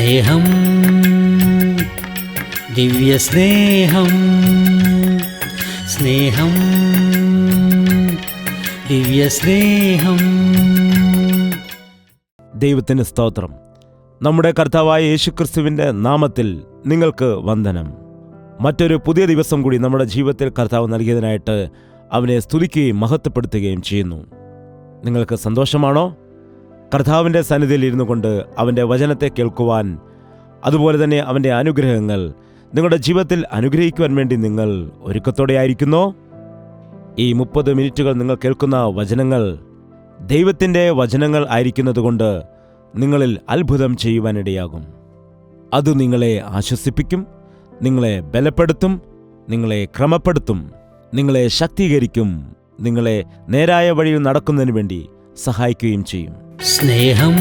സ്നേഹം, ദിവ്യസ്നേഹം, സ്നേഹം, ദിവ്യസ്നേഹം. ദൈവത്തിന് സ്തോത്രം. നമ്മുടെ കർത്താവായ യേശുക്രിസ്തുവിൻ്റെ നാമത്തിൽ നിങ്ങൾക്ക് വന്ദനം. മറ്റൊരു പുതിയ ദിവസം കൂടി നമ്മുടെ ജീവിതത്തിൽ കർത്താവ് നൽകിയതിനായിട്ട് അവനെ സ്തുതിക്കുകയും മഹത്വപ്പെടുത്തുകയും ചെയ്യുന്നു. നിങ്ങൾക്ക് സന്തോഷമാണോ? കർത്താവിൻ്റെ സന്നിധിയിൽ ഇരുന്നു കൊണ്ട് അവൻ്റെ വചനത്തെ കേൾക്കുവാൻ, അതുപോലെ തന്നെ അവൻ്റെ അനുഗ്രഹങ്ങൾ നിങ്ങളുടെ ജീവിതത്തിൽ അനുഗ്രഹിക്കുവാൻ വേണ്ടി നിങ്ങൾ ഒരുക്കത്തോടെ ആയിരിക്കുന്നോ? ഈ 30 മിനിറ്റുകൾ നിങ്ങൾ കേൾക്കുന്ന വചനങ്ങൾ ദൈവത്തിൻ്റെ വചനങ്ങൾ ആയിരിക്കുന്നതുകൊണ്ട് നിങ്ങളിൽ അത്ഭുതം ചെയ്യുവാനിടയാകും. അത് നിങ്ങളെ ആശ്വസിപ്പിക്കും, നിങ്ങളെ ബലപ്പെടുത്തും, നിങ്ങളെ ക്രമപ്പെടുത്തും, നിങ്ങളെ ശക്തീകരിക്കും, നിങ്ങളെ നേരായ വഴിയിൽ നടക്കുന്നതിന് വേണ്ടി സഹായിക്കുകയും ചെയ്യും. സ്നേഹം,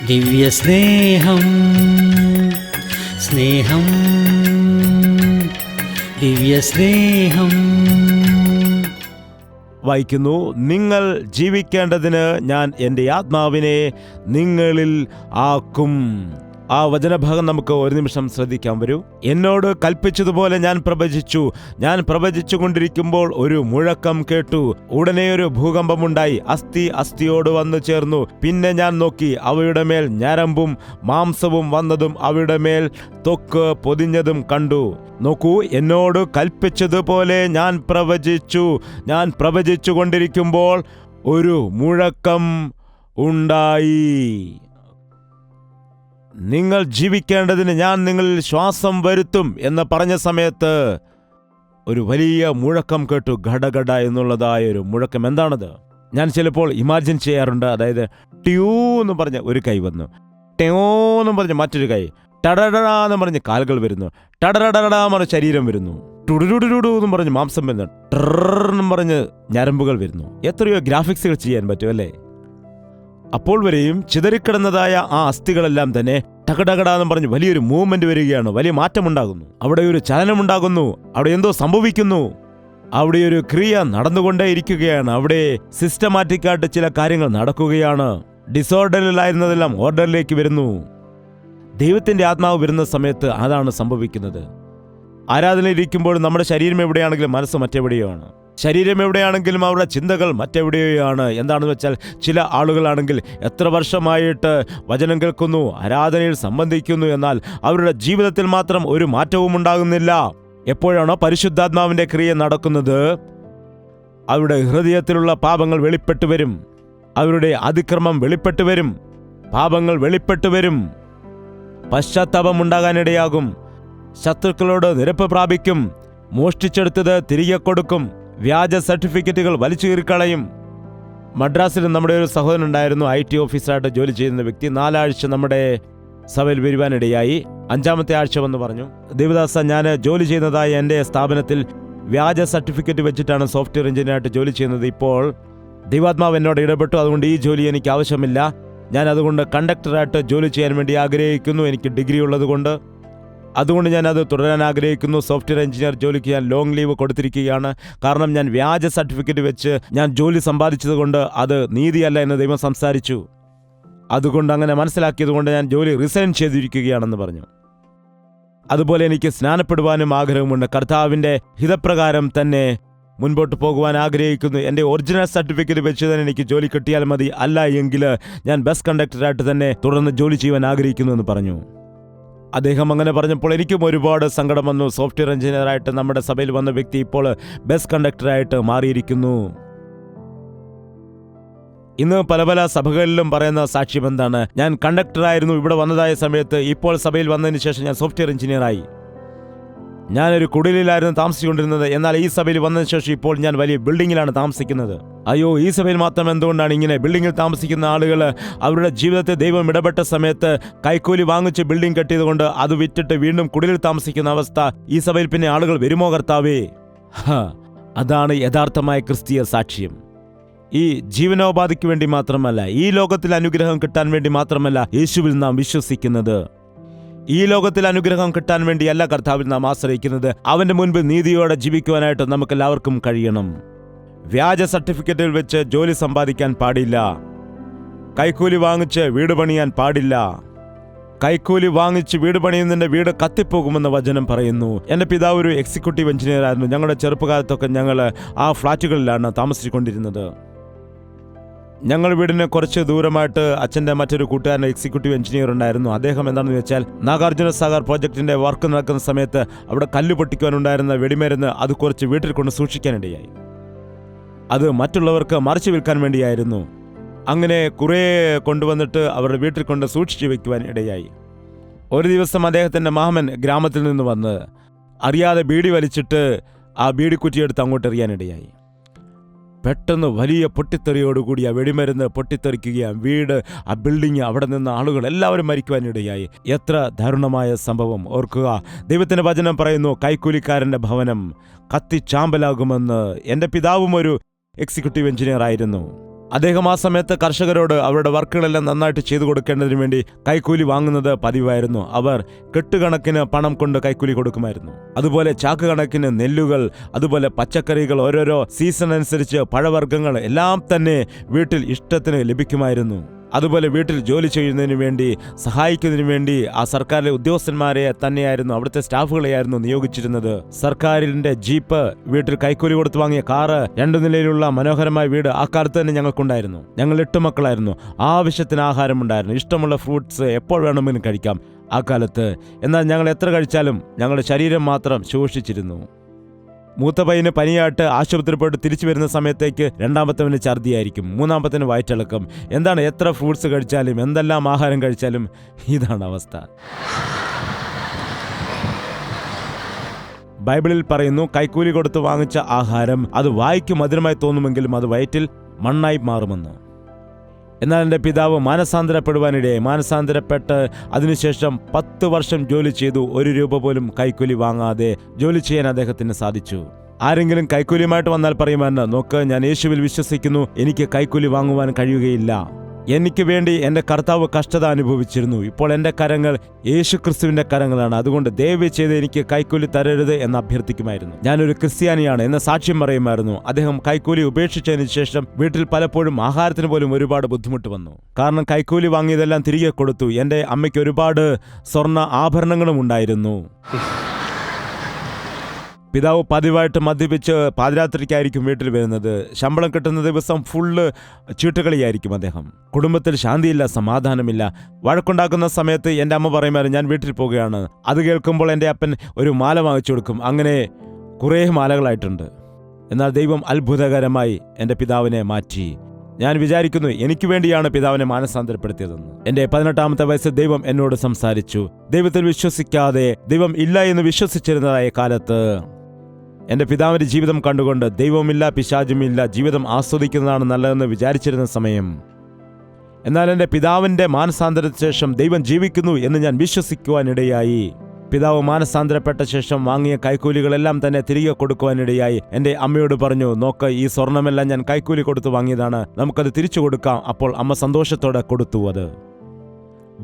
ദിവ്യസ്നേഹം, സ്നേഹം, ദിവ്യസ്നേഹം. വായിക്കുന്നു, നിങ്ങൾ ജീവിക്കേണ്ടതിന് ഞാൻ എൻ്റെ ആത്മാവിനെ നിങ്ങളിൽ ആക്കും. ആ വചനഭാഗം നമുക്ക് ഒരു നിമിഷം ശ്രദ്ധിക്കാൻ വരൂ. എന്നോട് കൽപ്പിച്ചതുപോലെ ഞാൻ പ്രവചിച്ചു കൊണ്ടിരിക്കുമ്പോൾ ഒരു മുഴക്കം കേട്ടു. ഉടനെ ഒരു ഭൂകമ്പമുണ്ടായി. അസ്ഥി അസ്ഥിയോട് വന്നു ചേർന്നു. പിന്നെ ഞാൻ നോക്കി, അവയുടെ മേൽ ഞരമ്പും മാംസവും വന്നതും അവയുടെ മേൽ ത്വക്ക് പൊതിഞ്ഞതും കണ്ടു. നോക്കൂ, എന്നോട് കൽപ്പിച്ചതുപോലെ ഞാൻ പ്രവചിച്ചു കൊണ്ടിരിക്കുമ്പോൾ ഒരു മുഴക്കം ഉണ്ടായി. നിങ്ങൾ ജീവിക്കേണ്ടതിന് ഞാൻ നിങ്ങളിൽ ശ്വാസം വരുത്തും എന്ന് പറഞ്ഞ സമയത്ത് ഒരു വലിയ മുഴക്കം കേട്ടു. ഘടഘട എന്നുള്ളതായ ഒരു മുഴക്കം. എന്താണത്? ഞാൻ ചിലപ്പോൾ ഇമാജിൻ ചെയ്യാറുണ്ട്. അതായത് ട്യൂ എന്ന് പറഞ്ഞ ഒരു കൈ വന്നു, ടെയോ എന്നും പറഞ്ഞ് മറ്റൊരു കൈ, ടടടടാ എന്ന് പറഞ്ഞ് കാലുകൾ വരുന്നു, ടടടടാ പറഞ്ഞ് ശരീരം വരുന്നു, ടുടുടുടുടു എന്നും പറഞ്ഞ് മാംസം വരുന്നു, ടറെന്നും പറഞ്ഞ് ഞരമ്പുകൾ വരുന്നു. എത്രയോ ഗ്രാഫിക്സുകൾ ചെയ്യാൻ പറ്റും അല്ലേ? അപ്പോൾ വരെയും ചിതറിക്കിടന്നതായ ആ അസ്ഥികളെല്ലാം തന്നെ ടകടകടാന്നും പറഞ്ഞ് വലിയൊരു മൂവ്മെന്റ് വരികയാണ്. വലിയ മാറ്റമുണ്ടാകുന്നു. അവിടെ ഒരു ചലനമുണ്ടാകുന്നു. അവിടെ എന്തോ സംഭവിക്കുന്നു. അവിടെ ഒരു ക്രിയ നടന്നുകൊണ്ടേ ഇരിക്കുകയാണ്. അവിടെ സിസ്റ്റമാറ്റിക്കായിട്ട് ചില കാര്യങ്ങൾ നടക്കുകയാണ്. ഡിസോർഡറിലായിരുന്നതെല്ലാം ഓർഡറിലേക്ക് വരുന്നു. ദൈവത്തിന്റെ ആത്മാവ് വരുന്ന സമയത്ത് അതാണ് സംഭവിക്കുന്നത്. ആരാധനയിലിരിക്കുമ്പോൾ നമ്മുടെ ശരീരം എവിടെയാണെങ്കിലും മനസ്സ് മറ്റെവിടെയാണ്. ശരീരം എവിടെയാണെങ്കിലും അവരുടെ ചിന്തകൾ മറ്റെവിടെയാണ്. എന്താണെന്ന് വെച്ചാൽ, ചില ആളുകളാണെങ്കിൽ എത്ര വർഷമായിട്ട് വചനം കേൾക്കുന്നു, ആരാധനയിൽ സംബന്ധിക്കുന്നു, എന്നാൽ അവരുടെ ജീവിതത്തിൽ മാത്രം ഒരു മാറ്റവും ഉണ്ടാകുന്നില്ല. എപ്പോഴാണോ പരിശുദ്ധാത്മാവിന്റെ ക്രിയ നടക്കുന്നത്, അവരുടെ ഹൃദയത്തിലുള്ള പാപങ്ങൾ വെളിപ്പെട്ടു വരും, അവരുടെ അതിക്രമം വെളിപ്പെട്ടു വരും, പാപങ്ങൾ വെളിപ്പെട്ടു വരും, പശ്ചാത്താപം ഉണ്ടാകാനിടയാകും, ശത്രുക്കളോട് നിരപ്പ് പ്രാപിക്കും, മോഷ്ടിച്ചെടുത്തത് തിരികെ കൊടുക്കും, വ്യാജ സർട്ടിഫിക്കറ്റുകൾ വലിച്ചു കീറിക്കളയും. മദ്രാസിൽ നമ്മുടെ ഒരു സഹോദരൻ ഉണ്ടായിരുന്നു, IT ഓഫീസറായിട്ട് ജോലി ചെയ്യുന്ന വ്യക്തി. 4 ആഴ്ച നമ്മുടെ സഭയിൽ വരുവാനിടയായി. 5-ാമത്തെ ആഴ്ച വന്ന് പറഞ്ഞു, ദേവദാസ, ഞാൻ ജോലി ചെയ്യുന്നതായ എൻ്റെ സ്ഥാപനത്തിൽ വ്യാജ സർട്ടിഫിക്കറ്റ് വെച്ചിട്ടാണ് സോഫ്റ്റ്വെയർ എഞ്ചിനീയറായിട്ട് ജോലി ചെയ്യുന്നത്. ഇപ്പോൾ ദൈവാത്മാവ് എന്നോട് ഇടപെട്ടു. അതുകൊണ്ട് ഈ ജോലി എനിക്ക് ആവശ്യമില്ല. ഞാൻ അതുകൊണ്ട് കണ്ടക്ടറായിട്ട് ജോലി ചെയ്യാൻ വേണ്ടി ആഗ്രഹിക്കുന്നു. എനിക്ക് ഡിഗ്രി ഉള്ളതുകൊണ്ട് അതുകൊണ്ട് ഞാനത് തുടരാൻ ആഗ്രഹിക്കുന്നു. സോഫ്റ്റ്വെയർ എഞ്ചിനീയർ ജോലിക്ക് ഞാൻ ലോങ് ലീവ് കൊടുത്തിരിക്കുകയാണ്. കാരണം ഞാൻ വ്യാജ സർട്ടിഫിക്കറ്റ് വെച്ച് ഞാൻ ജോലി സമ്പാദിച്ചതുകൊണ്ട് അത് നീതിയല്ല എന്ന് ദൈവം സംസാരിച്ചു. അതുകൊണ്ട് അങ്ങനെ മനസ്സിലാക്കിയതുകൊണ്ട് ഞാൻ ജോലി റിസൈൻ ചെയ്തിരിക്കുകയാണെന്ന് പറഞ്ഞു. അതുപോലെ എനിക്ക് സ്നാനപ്പെടുവാനും ആഗ്രഹമുണ്ട്. കർത്താവിൻ്റെ ഹിതപ്രകാരം തന്നെ മുൻപോട്ട് പോകുവാൻ ആഗ്രഹിക്കുന്നു. എൻ്റെ ഒറിജിനൽ സർട്ടിഫിക്കറ്റ് വെച്ച് തന്നെ എനിക്ക് ജോലി കിട്ടിയാൽ മതി. അല്ല എങ്കിൽ ഞാൻ ബസ് കണ്ടക്ടറായിട്ട് തന്നെ തുടർന്ന് ജോലി ചെയ്യുവാൻ ആഗ്രഹിക്കുന്നു എന്ന് പറഞ്ഞു. അദ്ദേഹം അങ്ങനെ പറഞ്ഞപ്പോൾ എനിക്കും ഒരുപാട് സങ്കടം വന്നു. സോഫ്റ്റ്വെയർ എഞ്ചിനീയറായിട്ട് നമ്മുടെ സഭയിൽ വന്ന വ്യക്തി ഇപ്പോൾ ബസ് കണ്ടക്ടറായിട്ട് മാറിയിരിക്കുന്നു. ഇന്ന് പല സഭകളിലും പറയുന്ന സാക്ഷ്യം എന്താണ്? ഞാൻ കണ്ടക്ടറായിരുന്നു ഇവിടെ വന്നതായ സമയത്ത്, ഇപ്പോൾ സഭയിൽ വന്നതിന് ശേഷം ഞാൻ സോഫ്റ്റ്വെയർ എഞ്ചിനീയറായി. ഞാനൊരു കുടിലായിരുന്നു താമസിച്ചുകൊണ്ടിരുന്നത്, എന്നാൽ ഈ സഭയിൽ വന്നതിന് ശേഷം ഇപ്പോൾ ഞാൻ വലിയ ബിൽഡിങ്ങിലാണ് താമസിക്കുന്നത്. അയ്യോ, ഈ സഭയിൽ മാത്രം എന്തുകൊണ്ടാണ് ഇങ്ങനെ? ബിൽഡിങ്ങിൽ താമസിക്കുന്ന ആളുകൾ അവരുടെ ജീവിതത്തെ ദൈവം ഇടപെട്ട സമയത്ത് കൈക്കൂലി വാങ്ങിച്ച് ബിൽഡിംഗ് കെട്ടിയതുകൊണ്ട് അത് വിറ്റിട്ട് വീണ്ടും കുടിലിൽ താമസിക്കുന്ന അവസ്ഥ. ഈ സഭയിൽ പിന്നെ ആളുകൾ വരുമോ കർത്താവേ? അതാണ് യഥാർത്ഥമായ ക്രിസ്തീയ സാക്ഷ്യം. ഈ ജീവനോപാധിക്ക് വേണ്ടി മാത്രമല്ല, ഈ ലോകത്തിൽ അനുഗ്രഹം കിട്ടാൻ വേണ്ടി മാത്രമല്ല യേശുവിൽ നാം വിശ്വസിക്കുന്നത്. ഈ ലോകത്തിൽ അനുഗ്രഹം കിട്ടാൻ വേണ്ടിയല്ല കർത്താവിൽ നാം ആശ്രയിക്കുന്നത്. അവന്റെ മുൻപ് നീതിയോടെ ജീവിക്കുവാനായിട്ട് നമുക്കെല്ലാവർക്കും കഴിയണം. വ്യാജ സർട്ടിഫിക്കറ്റിൽ വെച്ച് ജോലി സമ്പാദിക്കാൻ പാടില്ല. കൈക്കൂലി വാങ്ങിച്ച് വീട് പണിയാൻ പാടില്ല. കൈക്കൂലി വാങ്ങിച്ച് വീട് പണിയുന്നതിൻ്റെ വീട് കത്തിപ്പോകുമെന്ന് വചനം പറയുന്നു. എൻ്റെ പിതാവ് ഒരു എക്സിക്യൂട്ടീവ് എഞ്ചിനീയർ ആയിരുന്നു. ഞങ്ങളുടെ ചെറുപ്പകാലത്തൊക്കെ ഞങ്ങൾ ആ ഫ്ലാറ്റുകളിലാണ് താമസിച്ചുകൊണ്ടിരുന്നത്. ഞങ്ങൾ വീടിന് കുറച്ച് ദൂരമായിട്ട് അച്ഛൻ്റെ മറ്റൊരു കൂട്ടുകാരൻ എക്സിക്യൂട്ടീവ് എഞ്ചിനീയർ ഉണ്ടായിരുന്നു. അദ്ദേഹം എന്താണെന്ന് വെച്ചാൽ നാഗാർജുന സാഗർ പ്രോജക്റ്റിൻ്റെ വർക്ക് നടക്കുന്ന സമയത്ത് അവിടെ കല്ല് പൊട്ടിക്കുവാനുണ്ടായിരുന്ന വെടിമരുന്ന് അത് കുറച്ച് വീട്ടിൽ കൊണ്ട് സൂക്ഷിക്കാനിടയായി. അത് മറ്റുള്ളവർക്ക് മറിച്ചു വിൽക്കാൻ വേണ്ടിയായിരുന്നു. അങ്ങനെ കുറേ കൊണ്ടുവന്നിട്ട് അവരുടെ വീട്ടിൽ കൊണ്ട് സൂക്ഷിച്ചു വയ്ക്കുവാൻ ഇടയായി. ഒരു ദിവസം അദ്ദേഹത്തിൻ്റെ മാമൻ ഗ്രാമത്തിൽ നിന്ന് വന്ന് അറിയാതെ ബീഡി വലിച്ചിട്ട് ആ ബീഡിക്കുറ്റിയെടുത്ത് അങ്ങോട്ട് എറിയാനിടയായി. പെട്ടെന്ന് വലിയ പൊട്ടിത്തെറിയോടുകൂടി ആ വെടിമരുന്ന് പൊട്ടിത്തെറിക്കുകയാണ്. വീട്, ആ ബിൽഡിങ്, അവിടെ നിന്ന് ആളുകൾ എല്ലാവരും മരിക്കുവാനിടയായി. എത്ര ദാരുണമായ സംഭവം ഓർക്കുക. ദൈവത്തിൻ്റെ വചനം പറയുന്നു, കൈക്കൂലിക്കാരൻ്റെ ഭവനം കത്തിച്ചാമ്പലാകുമെന്ന്. എൻ്റെ പിതാവും ഒരു എക്സിക്യൂട്ടീവ് എഞ്ചിനീയർ ആയിരുന്നു. അദ്ദേഹം ആ സമയത്ത് കർഷകരോട് അവരുടെ വർക്കുകളെല്ലാം നന്നായിട്ട് ചെയ്തു കൊടുക്കേണ്ടതിന് വേണ്ടി കൈക്കൂലി വാങ്ങുന്നത് പതിവായിരുന്നു. അവർ കെട്ടുകണക്കിന് പണം കൊണ്ട് കൈക്കൂലി കൊടുക്കുമായിരുന്നു. അതുപോലെ ചാക്ക് കണക്കിന് നെല്ലുകൾ, അതുപോലെ പച്ചക്കറികൾ, ഓരോരോ സീസൺ അനുസരിച്ച് പഴവർഗ്ഗങ്ങൾ എല്ലാം തന്നെ വീട്ടിൽ ഇഷ്ടത്തിന് ലഭിക്കുമായിരുന്നു. അതുപോലെ വീട്ടിൽ ജോലി ചെയ്യുന്നതിന് വേണ്ടി, സഹായിക്കുന്നതിന് വേണ്ടി ആ സർക്കാരിലെ ഉദ്യോഗസ്ഥന്മാരെ തന്നെയായിരുന്നു, അവിടുത്തെ സ്റ്റാഫുകളെയായിരുന്നു നിയോഗിച്ചിരുന്നത്. സർക്കാരിന്റെ ജീപ്പ്, വീട്ടിൽ കൈക്കൂലി കൊടുത്ത് വാങ്ങിയ കാറ്, 2 നിലയിലുള്ള മനോഹരമായ വീട് ആ കാലത്ത് തന്നെ ഞങ്ങൾക്കുണ്ടായിരുന്നു. ഞങ്ങൾ 8 മക്കളായിരുന്നു. ആവശ്യത്തിന് ആഹാരമുണ്ടായിരുന്നു. ഇഷ്ടമുള്ള ഫ്രൂട്ട്സ് എപ്പോൾ വേണമെങ്കിലും കഴിക്കാം ആ കാലത്ത്. എന്നാൽ ഞങ്ങൾ എത്ര കഴിച്ചാലും ഞങ്ങളുടെ ശരീരം മാത്രം ശോഷിച്ചിരുന്നു. മൂത്ത പയ്യന് പനിയായിട്ട് ആശുപത്രി പോയിട്ട് തിരിച്ചു വരുന്ന സമയത്തേക്ക് രണ്ടാമത്തവന് ഛർദിയായിരിക്കും, മൂന്നാമത്തവന് വയറ്റിളക്കം. എന്താണ്, എത്ര ഫ്രൂട്ട്സ് കഴിച്ചാലും എന്തെല്ലാം ആഹാരം കഴിച്ചാലും ഇതാണ് അവസ്ഥ. ബൈബിളിൽ പറയുന്നു, കൈക്കൂലി കൊടുത്ത് വാങ്ങിച്ച ആഹാരം അത് വായ്ക്ക് മധുരമായി തോന്നുമെങ്കിലും അത് വയറ്റിൽ മണ്ണായി മാറുമെന്ന്. എന്നാൽ എൻ്റെ പിതാവ് മാനസാന്തരപ്പെടുവാനിടയായി. മാനസാന്തരപ്പെട്ട് അതിനുശേഷം 10 വർഷം ജോലി ചെയ്തു. 1 രൂപ പോലും കൈക്കൂലി വാങ്ങാതെ ജോലി ചെയ്യാൻ അദ്ദേഹത്തിന് സാധിച്ചു. ആരെങ്കിലും കൈക്കൂലിയുമായിട്ട് വന്നാൽ പറയുവാൻ, നോക്ക്, ഞാൻ യേശുവിൽ വിശ്വസിക്കുന്നു, എനിക്ക് കൈക്കൂലി വാങ്ങുവാൻ കഴിയുകയില്ല. എനിക്ക് വേണ്ടി എൻ്റെ കർത്താവ് കഷ്ടത അനുഭവിച്ചിരുന്നു. ഇപ്പോൾ എൻ്റെ കരങ്ങൾ യേശുക്രിസ്തുവിൻ്റെ കരങ്ങളാണ്. അതുകൊണ്ട് ദയവ് ചെയ്ത് എനിക്ക് കൈക്കൂലി തരരുത് എന്ന് അഭ്യർത്ഥിക്കുമായിരുന്നു. ഞാനൊരു ക്രിസ്ത്യാനിയാണ് എന്ന സാക്ഷ്യം പറയുമായിരുന്നു. അദ്ദേഹം കൈക്കൂലി ഉപേക്ഷിച്ചതിന് ശേഷം വീട്ടിൽ പലപ്പോഴും ആഹാരത്തിന് പോലും ഒരുപാട് ബുദ്ധിമുട്ട് വന്നു. കാരണം കൈക്കൂലി വാങ്ങിയതെല്ലാം തിരികെ കൊടുത്തു. എൻ്റെ അമ്മയ്ക്ക് ഒരുപാട് സ്വർണ്ണ ആഭരണങ്ങളും ഉണ്ടായിരുന്നു. പിതാവ് പതിവായിട്ട് മദ്യപിച്ച് പാതിരാത്രിക്കായിരിക്കും വീട്ടിൽ വരുന്നത്. ശമ്പളം കിട്ടുന്ന ദിവസം ഫുള്ള് ചീട്ടുകളിയായിരിക്കും അദ്ദേഹം. കുടുംബത്തിൽ ശാന്തിയില്ല, സമാധാനമില്ല. വഴക്കുണ്ടാക്കുന്ന സമയത്ത് എൻ്റെ അമ്മ പറയുമായിരുന്നു, ഞാൻ വീട്ടിൽ പോവുകയാണ്. അത് കേൾക്കുമ്പോൾ എൻ്റെ അപ്പൻ ഒരു മാല വാങ്ങിച്ചു കൊടുക്കും. അങ്ങനെ കുറേ മാലകളായിട്ടുണ്ട്. എന്നാൽ ദൈവം അത്ഭുതകരമായി എൻ്റെ പിതാവിനെ മാറ്റി. ഞാൻ വിചാരിക്കുന്നു, എനിക്ക് വേണ്ടിയാണ് പിതാവിനെ മാനസാന്തരപ്പെടുത്തിയതെന്ന്. എൻ്റെ 18ാമത്തെ വയസ്സിൽ ദൈവം എന്നോട് സംസാരിച്ചു. ദൈവത്തിൽ വിശ്വസിക്കാതെ, ദൈവം ഇല്ല എന്ന് വിശ്വസിച്ചിരുന്നതായ കാലത്ത് എൻ്റെ പിതാവിൻ്റെ ജീവിതം കണ്ടുകൊണ്ട് ദൈവമില്ല, പിശാചുമില്ല, ജീവിതം ആസ്വദിക്കുന്നതാണ് നല്ലതെന്ന് വിചാരിച്ചിരുന്ന സമയം, എന്നാൽ എൻ്റെ പിതാവിൻ്റെ മാനസാന്തരത്തിന് ശേഷം ദൈവം ജീവിക്കുന്നു എന്ന് ഞാൻ വിശ്വസിക്കുവാനിടയായി. പിതാവ് മാനസാന്തരപ്പെട്ട ശേഷം വാങ്ങിയ കൈക്കൂലികളെല്ലാം തന്നെ തിരികെ കൊടുക്കുവാനിടയായി. എൻ്റെ അമ്മയോട് പറഞ്ഞു, നോക്ക്, ഈ സ്വർണമെല്ലാം ഞാൻ കൈക്കൂലി കൊടുത്ത് വാങ്ങിയതാണ്, നമുക്കത് തിരിച്ചു കൊടുക്കാം. അപ്പോൾ അമ്മ സന്തോഷത്തോടെ കൊടുത്തു. അത്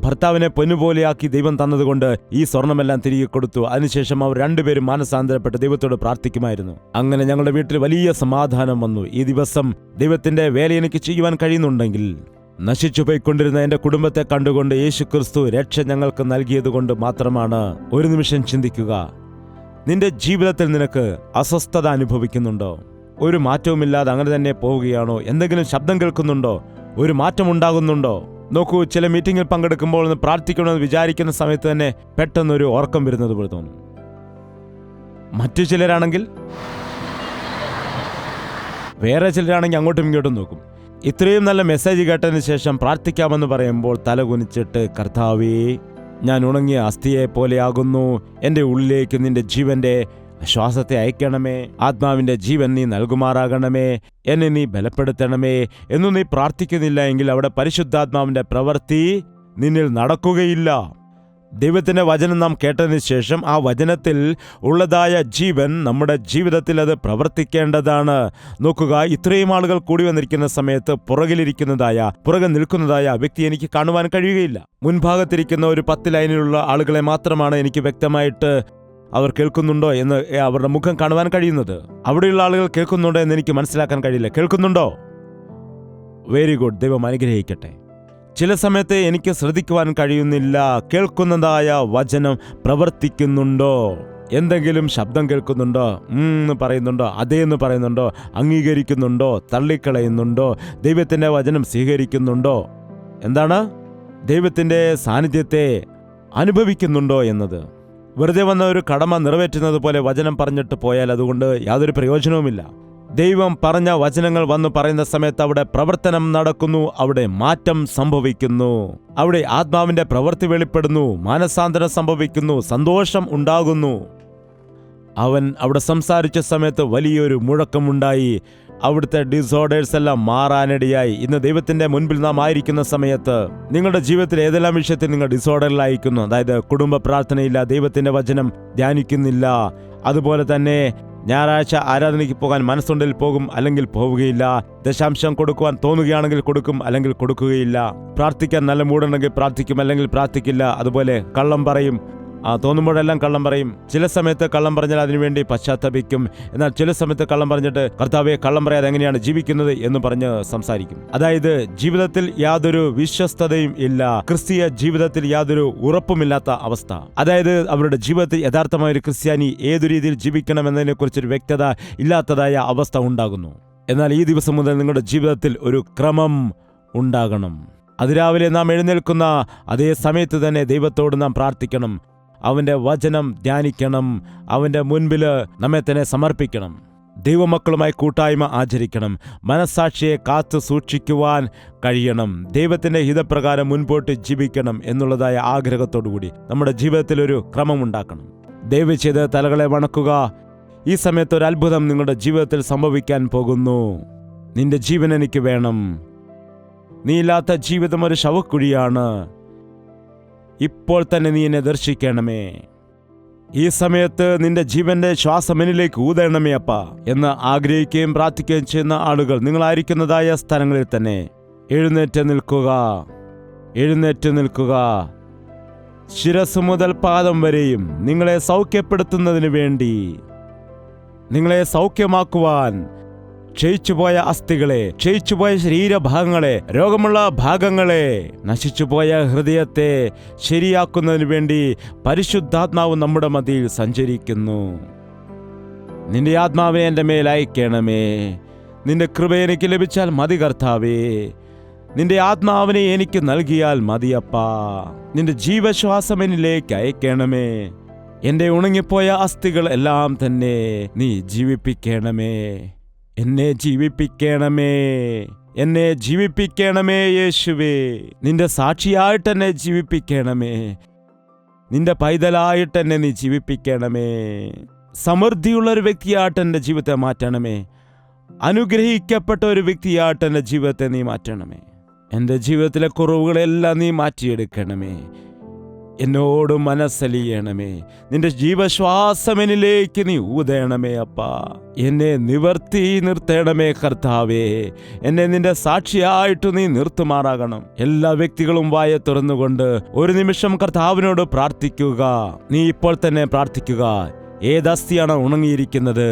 ഭർത്താവിനെ പൊന്നുപോലെയാക്കി ദൈവം തന്നതുകൊണ്ട് ഈ സ്വർണമെല്ലാം തിരികെ കൊടുത്തു. അതിനുശേഷം അവർ 2 പേരും മാനസാന്തരപ്പെട്ട് ദൈവത്തോട് പ്രാർത്ഥിക്കുമായിരുന്നു. അങ്ങനെ ഞങ്ങളുടെ വീട്ടിൽ വലിയ സമാധാനം വന്നു. ഈ ദിവസം ദൈവത്തിൻ്റെ വേല എനിക്ക് ചെയ്യുവാൻ കഴിയുന്നുണ്ടെങ്കിൽ, നശിച്ചുപോയിക്കൊണ്ടിരുന്ന എൻ്റെ കുടുംബത്തെ കണ്ടുകൊണ്ട് യേശുക്രിസ്തു രക്ഷ ഞങ്ങൾക്ക് നൽകിയതുകൊണ്ട് മാത്രമാണ്. ഒരു നിമിഷം ചിന്തിക്കുക, നിന്റെ ജീവിതത്തിൽ നിനക്ക് അസ്വസ്ഥത അനുഭവിക്കുന്നുണ്ടോ? ഒരു മാറ്റവുമില്ലാതെ അങ്ങനെ തന്നെ പോവുകയാണോ? എന്തെങ്കിലും ശബ്ദം കേൾക്കുന്നുണ്ടോ? ഒരു മാറ്റം ഉണ്ടാകുന്നുണ്ടോ? നോക്കൂ, ചില മീറ്റിങ്ങിൽ പങ്കെടുക്കുമ്പോൾ ഒന്ന് പ്രാർത്ഥിക്കണമെന്ന് വിചാരിക്കുന്ന സമയത്ത് തന്നെ പെട്ടെന്നൊരു ഉറക്കം വരുന്നത് പോലെ തോന്നും. മറ്റു ചിലരാണെങ്കിൽ, വേറെ ചിലരാണെങ്കിൽ അങ്ങോട്ടും ഇങ്ങോട്ടും നോക്കും. ഇത്രയും നല്ല മെസ്സേജ് കേട്ടതിന് ശേഷം പ്രാർത്ഥിക്കാമെന്ന് പറയുമ്പോൾ തലകുനിച്ചിട്ട്, കർത്താവേ, ഞാൻ ഉണങ്ങിയ അസ്ഥിയെ പോലെയാകുന്നു, എൻ്റെ ഉള്ളിലേക്ക് നിന്റെ ജീവന്റെ ശ്വാസത്തെ അയക്കണമേ, ആത്മാവിൻ്റെ ജീവൻ നീ നൽകുമാറാകണമേ, എന്നെ നീ ബലപ്പെടുത്തണമേ എന്നു നീ പ്രാർത്ഥിക്കുന്നില്ല എങ്കിൽ അവിടെ പരിശുദ്ധാത്മാവിൻ്റെ പ്രവൃത്തി നിന്നിൽ നടക്കുകയില്ല. ദൈവത്തിൻ്റെ വചനം നാം കേട്ടതിന് ശേഷം ആ വചനത്തിൽ ഉള്ളതായ ജീവൻ നമ്മുടെ ജീവിതത്തിൽ അത് പ്രവർത്തിക്കേണ്ടതാണ്. നോക്കുക, ഇത്രയും ആളുകൾ കൂടി വന്നിരിക്കുന്ന സമയത്ത് പുറകെ നിൽക്കുന്നതായ വ്യക്തി എനിക്ക് കാണുവാൻ കഴിയുകയില്ല. മുൻഭാഗത്തിരിക്കുന്ന ഒരു 10 ലൈനിലുള്ള ആളുകളെ മാത്രമാണ് എനിക്ക് വ്യക്തമായിട്ട് അവർ കേൾക്കുന്നുണ്ടോ എന്ന് അവരുടെ മുഖം കാണുവാൻ കഴിയുന്നത്. അവിടെയുള്ള ആളുകൾ കേൾക്കുന്നുണ്ടോ എന്ന് എനിക്ക് മനസ്സിലാക്കാൻ കഴിയില്ല. കേൾക്കുന്നുണ്ടോ? വെരി ഗുഡ്, ദൈവം അനുഗ്രഹിക്കട്ടെ. ചില സമയത്ത് എനിക്ക് ശ്രദ്ധിക്കുവാൻ കഴിയുന്നില്ല. കേൾക്കുന്നതായ വചനം പ്രവർത്തിക്കുന്നുണ്ടോ? എന്തെങ്കിലും ശബ്ദം കേൾക്കുന്നുണ്ടോ? എന്ന് പറയുന്നുണ്ടോ? അതേന്ന് പറയുന്നുണ്ടോ? അംഗീകരിക്കുന്നുണ്ടോ? തള്ളിക്കളയുന്നുണ്ടോ? ദൈവത്തിൻ്റെ വചനം സ്വീകരിക്കുന്നുണ്ടോ? എന്താണ്? ദൈവത്തിൻ്റെ സാന്നിധ്യത്തെ അനുഭവിക്കുന്നുണ്ടോ എന്നത്. വെറുതെ വന്ന ഒരു കടമ നിറവേറ്റുന്നത് പോലെ വചനം പറഞ്ഞിട്ട് പോയാൽ അതുകൊണ്ട് യാതൊരു പ്രയോജനവുമില്ല. ദൈവം പറഞ്ഞ വചനങ്ങൾ വന്നു പറയുന്ന സമയത്ത് അവിടെ പ്രവർത്തനം നടക്കുന്നു, അവിടെ മാറ്റം സംഭവിക്കുന്നു, അവിടെ ആത്മാവിന്റെ പ്രവൃത്തി വെളിപ്പെടുന്നു, മാനസാന്തരം സംഭവിക്കുന്നു, സന്തോഷം ഉണ്ടാകുന്നു. അവൻ അവിടെ സംസാരിച്ച സമയത്ത് വലിയൊരു മുഴക്കമുണ്ടായി. അവിടുത്തെ ഡിസോർഡേഴ്സ് എല്ലാം മാറാനിടയായി. ഇന്ന് ദൈവത്തിന്റെ മുൻപിൽ നാം ആയിരിക്കുന്ന സമയത്ത് നിങ്ങളുടെ ജീവിതത്തിൽ ഏതെല്ലാം വിഷയത്തിൽ നിങ്ങൾ ഡിസോർഡറിലായിരിക്കുന്നു, അതായത് കുടുംബ പ്രാർത്ഥനയില്ല, ദൈവത്തിന്റെ വചനം ധ്യാനിക്കുന്നില്ല, അതുപോലെ തന്നെ ഞായറാഴ്ച ആരാധനയ്ക്ക് പോകാൻ മനസ്സുണ്ടെങ്കിൽ പോകും, അല്ലെങ്കിൽ പോവുകയില്ല, ദശാംശം കൊടുക്കുവാൻ തോന്നുകയാണെങ്കിൽ കൊടുക്കും, അല്ലെങ്കിൽ കൊടുക്കുകയില്ല, പ്രാർത്ഥിക്കാൻ നല്ല മൂടുണ്ടെങ്കിൽ പ്രാർത്ഥിക്കും, അല്ലെങ്കിൽ പ്രാർത്ഥിക്കില്ല, അതുപോലെ കള്ളം പറയും, തോന്നുമ്പോഴെല്ലാം കള്ളം പറയും. ചില സമയത്ത് കള്ളം പറഞ്ഞാൽ അതിനുവേണ്ടി പശ്ചാത്തപിക്കും. എന്നാൽ ചില സമയത്ത് കള്ളം പറഞ്ഞിട്ട് കർത്താവേ കള്ളം പറയാതെ എങ്ങനെയാണ് ജീവിക്കുന്നത് എന്ന് പറഞ്ഞ് സംസാരിക്കും. അതായത് ജീവിതത്തിൽ യാതൊരു വിശ്വസ്തതയും ഇല്ല, ക്രിസ്തീയ ജീവിതത്തിൽ യാതൊരു ഉറപ്പുമില്ലാത്ത അവസ്ഥ. അതായത് അവരുടെ ജീവിതത്തിൽ യഥാർത്ഥമായ ഒരു ക്രിസ്ത്യാനി ഏതു രീതിയിൽ ജീവിക്കണമെന്നതിനെ കുറിച്ചൊരു വ്യക്തത ഇല്ലാത്തതായ അവസ്ഥ ഉണ്ടാകുന്നു. എന്നാൽ ഈ ദിവസം മുതൽ നിങ്ങളുടെ ജീവിതത്തിൽ ഒരു ക്രമം ഉണ്ടാകണം. അതിരാവിലെ നാം എഴുന്നേൽക്കുന്ന അതേ സമയത്ത് തന്നെ ദൈവത്തോട് നാം പ്രാർത്ഥിക്കണം, അവൻ്റെ വചനം ധ്യാനിക്കണം, അവൻ്റെ മുൻപിൽ നമ്മെ തന്നെ സമർപ്പിക്കണം, ദൈവമക്കളുമായി കൂട്ടായ്മ ആചരിക്കണം, മനസ്സാക്ഷിയെ കാത്തു സൂക്ഷിക്കുവാൻ കഴിയണം, ദൈവത്തിൻ്റെ ഹിതപ്രകാരം മുൻപോട്ട് ജീവിക്കണം എന്നുള്ളതായ ആഗ്രഹത്തോടുകൂടി നമ്മുടെ ജീവിതത്തിൽ ഒരു ക്രമമുണ്ടാക്കണം. ദയവ് ചെയ്ത് തലകളെ വണക്കുക. ഈ സമയത്ത് ഒരു അത്ഭുതം നിങ്ങളുടെ ജീവിതത്തിൽ സംഭവിക്കാൻ പോകുന്നു. നിന്റെ ജീവൻ എനിക്ക് വേണം. നീയില്ലാത്ത ജീവിതം ഒരു ശവക്കുഴിയാണ്. ഇപ്പോൾ തന്നെ നീ എന്നെ ദർശിക്കണമേ. ഈ സമയത്ത് നിന്റെ ജീവന്റെ ശ്വാസം എന്നിലേക്ക് ഊതണമേ അപ്പ എന്ന് ആഗ്രഹിക്കുകയും പ്രാർത്ഥിക്കുകയും ചെയ്യുന്ന ആളുകൾ നിങ്ങളായിരിക്കുന്നതായ സ്ഥലങ്ങളിൽ തന്നെ എഴുന്നേറ്റ് നിൽക്കുക. എഴുന്നേറ്റ് നിൽക്കുക. ശിരസ് മുതൽ പാദം വരെയും നിങ്ങളെ സൗഖ്യപ്പെടുത്തുന്നതിന് വേണ്ടി, നിങ്ങളെ സൗഖ്യമാക്കുവാൻ, ക്ഷയിച്ചുപോയ അസ്ഥികളെ, ക്ഷയിച്ചുപോയ ശരീരഭാഗങ്ങളെ, രോഗമുള്ള ഭാഗങ്ങളെ, നശിച്ചുപോയ ഹൃദയത്തെ ശരിയാക്കുന്നതിന് വേണ്ടി പരിശുദ്ധാത്മാവ് നമ്മുടെ മധ്യയിൽ സഞ്ചരിക്കുന്നു. നിന്റെ ആത്മാവിനെ എൻ്റെ മേൽ അയക്കണമേ. നിന്റെ കൃപ എനിക്ക് ലഭിച്ചാൽ മതി കർത്താവേ. നിന്റെ ആത്മാവിനെ എനിക്ക് നൽകിയാൽ മതിയപ്പാ. നിന്റെ ജീവശ്വാസം എന്നിലേക്ക് അയക്കണമേ. എൻ്റെ ഉണങ്ങിപ്പോയ അസ്ഥികൾ എല്ലാം തന്നെ നീ ജീവിപ്പിക്കണമേ. എന്നെ ജീവിപ്പിക്കണമേ. എന്നെ ജീവിപ്പിക്കണമേ യേശുവേ. നിന്റെ സാക്ഷിയായിട്ട് എന്നെ ജീവിപ്പിക്കണമേ. നിന്റെ പൈതലായിട്ട് എന്നെ നീ ജീവിപ്പിക്കണമേ. സമൃദ്ധിയുള്ള ഒരു വ്യക്തിയായിട്ട് എൻ്റെ ജീവിതത്തെ മാറ്റണമേ. അനുഗ്രഹിക്കപ്പെട്ട ഒരു വ്യക്തിയായിട്ട് എൻ്റെ ജീവിതത്തെ നീ മാറ്റണമേ. എൻ്റെ ജീവിതത്തിലെ കുറവുകളെല്ലാം നീ മാറ്റിയെടുക്കണമേ. എന്നോട് മനസ്സലിയണമേ. നിന്റെ ജീവശ്വാസം എന്നിലേക്ക് നീ ഊതണമേ അപ്പാ. എന്നെ നിവർത്തി നിർത്തണമേ കർത്താവേ. എന്നെ നിന്റെ സാക്ഷിയായിട്ട് നീ നിർത്തുമാറാകണം. എല്ലാ വ്യക്തികളും വായ തുറന്നുകൊണ്ട് ഒരു നിമിഷം കർത്താവിനോട് പ്രാർത്ഥിക്കുക. നീ ഇപ്പോൾ തന്നെ പ്രാർത്ഥിക്കുക. ഏത് അസ്ഥിയാണോ ഉണങ്ങിയിരിക്കുന്നത്,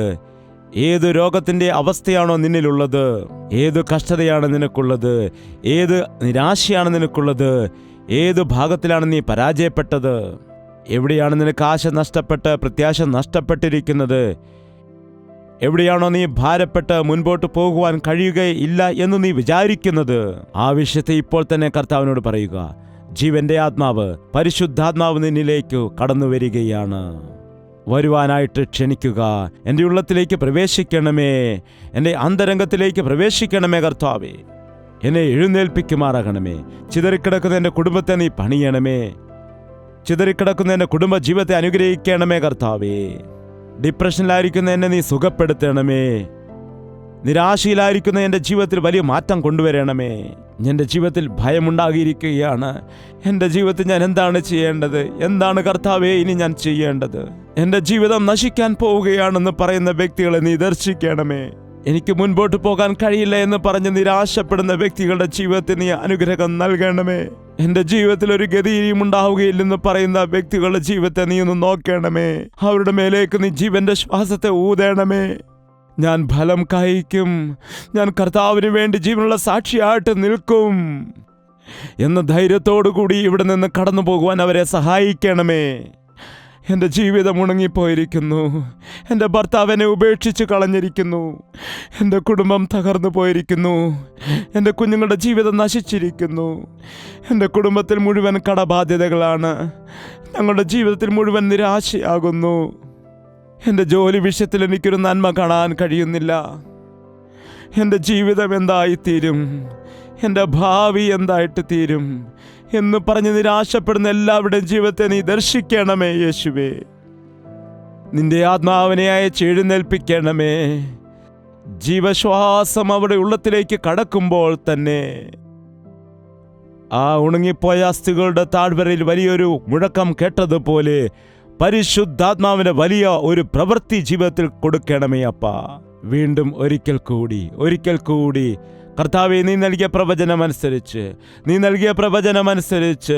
ഏത് രോഗത്തിന്റെ അവസ്ഥയാണോ നിന്നിലുള്ളത്, ഏത് കഷ്ടതയാണ് നിനക്കുള്ളത്, ഏത് നിരാശയാണ് നിനക്കുള്ളത്, ഏത് ഭാഗത്തിലാണ് നീ പരാജയപ്പെട്ടത്, എവിടെയാണ് നിനക്ക് ആശ നഷ്ടപ്പെട്ട് പ്രത്യാശ നഷ്ടപ്പെട്ടിരിക്കുന്നത്, എവിടെയാണോ നീ ഭാരപ്പെട്ട് മുൻപോട്ട് പോകുവാൻ കഴിയുകയില്ല എന്ന് നീ വിചാരിക്കുന്നത്, ആ വിഷയത്തെ ഇപ്പോൾ തന്നെ കർത്താവിനോട് പറയുക. ജീവന്റെ ആത്മാവ്, പരിശുദ്ധാത്മാവ് നിന്നിലേക്ക് കടന്നു വരികയാണ്. വരുവാനായിട്ട് ക്ഷണിക്കുക. എൻ്റെ ഉള്ളത്തിലേക്ക് പ്രവേശിക്കണമേ. എൻ്റെ അന്തരംഗത്തിലേക്ക് പ്രവേശിക്കണമേ കർത്താവേ. എന്നെ എഴുന്നേൽപ്പിക്കുമാറാകണമേ. ചിതറിക്കിടക്കുന്ന എൻ്റെ കുടുംബത്തെ നീ പണിയണമേ. ചിതറിക്കിടക്കുന്ന എൻ്റെ കുടുംബ ജീവിതത്തെ അനുഗ്രഹിക്കണമേ കർത്താവേ. ഡിപ്രഷനിലായിരിക്കുന്ന എന്നെ നീ സുഖപ്പെടുത്തണമേ. നിരാശയിലായിരിക്കുന്ന എൻ്റെ ജീവിതത്തിൽ വലിയ മാറ്റം കൊണ്ടുവരണമേ. എൻ്റെ ജീവിതത്തിൽ ഭയമുണ്ടാകിയിരിക്കുകയാണ്. എൻ്റെ ജീവിതത്തിൽ ഞാൻ എന്താണ് ചെയ്യേണ്ടത്? എന്താണ് കർത്താവേ ഇനി ഞാൻ ചെയ്യേണ്ടത്? എൻ്റെ ജീവിതം നശിക്കാൻ പോവുകയാണെന്ന് പറയുന്ന വ്യക്തികളെ നീ ദർശിക്കണമേ. എനിക്ക് മുൻപോട്ട് പോകാൻ കഴിയില്ല എന്ന് പറഞ്ഞ് നിരാശപ്പെടുന്ന വ്യക്തികളുടെ ജീവിതത്തിൽ നീ അനുഗ്രഹം നൽകണമേ. എൻ്റെ ജീവിതത്തിൽ ഒരു ഗതിയും ഉണ്ടാവുകയില്ലെന്ന് പറയുന്ന വ്യക്തികളുടെ ജീവിതത്തെ നീ ഒന്ന് നോക്കണമേ. അവരുടെ മേലേക്ക് നീ ജീവന്റെ ശ്വാസത്തെ ഊതണമേ. ഞാൻ ഫലം കായ്ക്കും. ഞാൻ കർത്താവിന് വേണ്ടി ജീവനുള്ള സാക്ഷിയായിട്ട് നിൽക്കും. എന്ന ധൈര്യത്തോടുകൂടി ഇവിടെ നിന്ന് കടന്നു പോകുവാൻ അവരെ സഹായിക്കണമേ. എൻ്റെ ജീവിതം ഉണങ്ങിപ്പോയിരിക്കുന്നു. എൻ്റെ ഭർത്താവ് എന്നെ ഉപേക്ഷിച്ച് കളഞ്ഞിരിക്കുന്നു. എൻ്റെ കുടുംബം തകർന്നു പോയിരിക്കുന്നു. എൻ്റെ കുഞ്ഞുങ്ങളുടെ ജീവിതം നശിച്ചിരിക്കുന്നു. എൻ്റെ കുടുംബത്തിൽ മുഴുവൻ കടബാധ്യതകളാണ്. ഞങ്ങളുടെ ജീവിതത്തിൽ മുഴുവൻ നിരാശയാകുന്നു. എൻ്റെ ജോലി വിഷയത്തിൽ എനിക്കൊരു നന്മ കാണാൻ കഴിയുന്നില്ല. എൻ്റെ ജീവിതം എന്തായിത്തീരും, എൻ്റെ ഭാവി എന്തായിട്ട് തീരും എന്ന് പറഞ്ഞ് നിരാശപ്പെടുന്ന എല്ലാവരുടെയും ജീവിതത്തെ നീ ദർശിക്കണമേ യേശുവേ. നിന്റെ ആത്മാവിനെ അയച്ച് എഴുന്നേൽപ്പിക്കണമേ. ജീവശ്വാസം അവിടെ ഉള്ളത്തിലേക്ക് കടക്കുമ്പോൾ തന്നെ ആ ഉണങ്ങിപ്പോയ അസ്ഥികളുടെ താഴ്വരയിൽ വലിയൊരു മുഴക്കം കേട്ടതുപോലെ പരിശുദ്ധാത്മാവിന്റെ വലിയ ഒരു പ്രവൃത്തി ജീവിതത്തിൽ കൊടുക്കണമേ അപ്പാ. വീണ്ടും ഒരിക്കൽ കൂടി കർത്താവേ, നീ നൽകിയ പ്രവചനമനുസരിച്ച്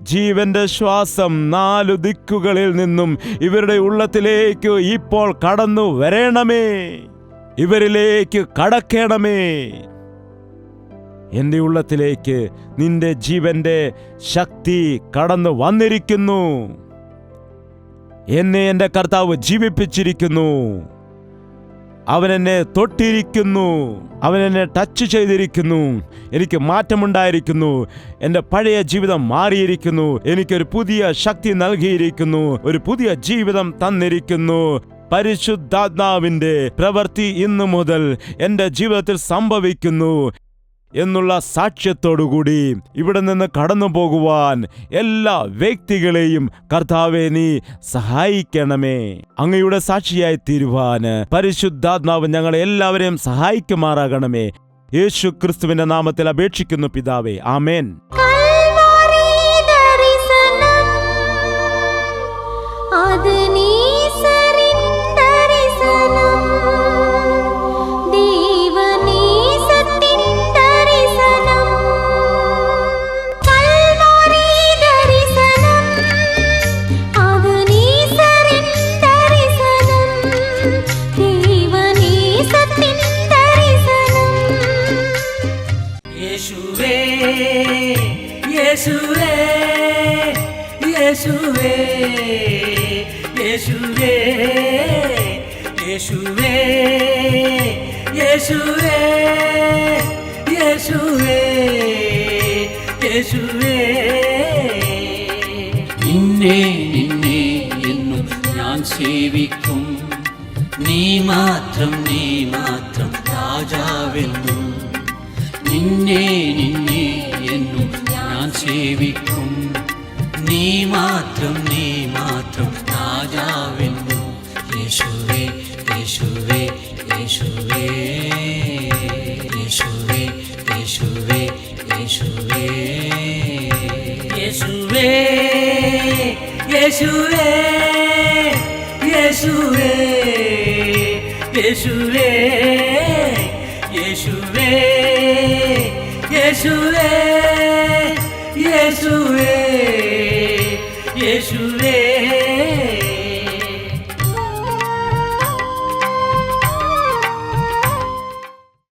ജീവന്റെ ശ്വാസം 4 ദിക്കുകളിൽ നിന്നും ഇവരുടെ ഉള്ളത്തിലേക്ക് ഇപ്പോൾ കടന്നു വരണമേ. ഇവരിലേക്ക് കടക്കണമേ. എൻ്റെ ഉള്ളത്തിലേക്ക് നിന്റെ ജീവന്റെ ശക്തി കടന്നു വന്നിരിക്കുന്നു. എന്നെ എൻ്റെ കർത്താവ് ജീവിപ്പിച്ചിരിക്കുന്നു. അവൻ എന്നെ തൊട്ടിരിക്കുന്നു. അവൻ എന്നെ ടച്ച് ചെയ്തിരിക്കുന്നു. എനിക്ക് മാറ്റമുണ്ടായിരിക്കുന്നു. എൻ്റെ പഴയ ജീവിതം മാറിയിരിക്കുന്നു. എനിക്കൊരു പുതിയ ശക്തി നൽകിയിരിക്കുന്നു. ഒരു പുതിയ ജീവിതം തന്നിരിക്കുന്നു. പരിശുദ്ധാത്മാവിൻ്റെ പ്രവൃത്തി ഇന്നു മുതൽ എൻ്റെ ജീവിതത്തിൽ സംഭവിക്കുന്നു എന്നുള്ള സാക്ഷ്യത്തോടുകൂടി ഇവിടെ നിന്ന് കടന്നു പോകുവാൻ എല്ലാ വ്യക്തികളെയും കർത്താവേ നീ സഹായിക്കണമേ. അങ്ങയുടെ സാക്ഷിയായി തീരുവാൻ പരിശുദ്ധാത്മാവ് ഞങ്ങളെ എല്ലാവരെയും സഹായിക്കുമാറാകണമേ. യേശു ക്രിസ്തുവിന്റെ നാമത്തിൽ അപേക്ഷിക്കുന്നു പിതാവേ, ആമേൻ. നിന്നെ എന്നും ഞാൻ സേവിക്കും. നീ മാത്രം രാജാവെന്നും. നിന്നെ എന്നും ഞാൻ സേവിക്കും. നീ മാത്രം രാജാവെന്നും. യേശുവേ യേശുവേ യേശുവേ യേശുവേ യേശുവേ യേശുവേ യേശുവേ യേശുവേ യേശുവേ യേശുവേ യേശുവേ യേശുവേ യേശുവേ